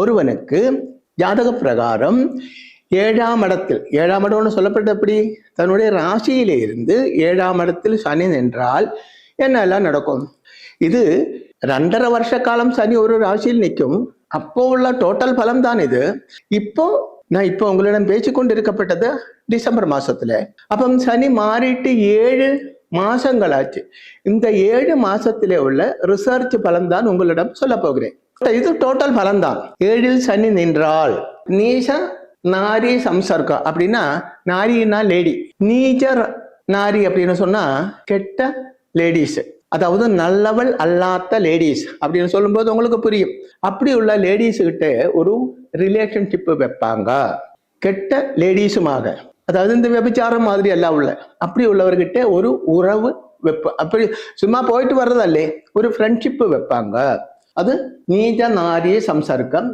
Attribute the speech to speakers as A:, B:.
A: ஒருவனுக்கு ஜாதக பிரகாரம் 7ஆம் இடத்தில், 7ஆம் இடம்னு சொல்லப்பட்ட எப்படி, தன்னுடைய ராசியிலே இருந்து 7ஆம் இடத்தில் சனி நின்றால் என்னெல்லாம் நடக்கும்? இது 2.5 வருஷ காலம் சனி ஒரு ராசியில் நிற்கும். அப்போ உள்ள டோட்டல் பலம் தான் இது. நான் இப்போ உங்களிடம் பேசிக்கொண்டு இருக்கப்பட்டது டிசம்பர் மாசத்துல. அப்ப சனி மாறிட்டு 7 மாசங்களாச்சு. இந்த 7 மாசத்திலே உள்ள ரிசர்ச் பலம் தான் உங்களிடம் சொல்ல போகிறேன். இது டோட்டல் பலம் தான். 7இல் சனி நின்றால் நீச நாரி சம்சர்க்கம் அப்படின்னா, நாரின்னா லேடி, நீச்ச நாரி அப்படின்னு சொன்னா கெட்ட லேடிஸ், அதாவது நல்லவள் அல்லாத லேடிஸ் அப்படின்னு சொல்லும்போது உங்களுக்கு புரியும். அப்படி உள்ள லேடிஸ் கிட்ட ஒரு ரிலேஷன்ஷிப் வைப்பாங்க, கெட்ட லேடிஸுமாக. அதாவது இந்த விபச்சாரம் மாதிரி எல்லாம் உள்ள அப்படி உள்ளவர்கிட்ட ஒரு உறவு வைப்ப, அப்படி சும்மா போயிட்டு வர்றதல்லே, ஒரு ஃப்ரெண்ட்ஷிப் வைப்பாங்க. அது நீச்ச நாரிய சம்சர்க்கம்.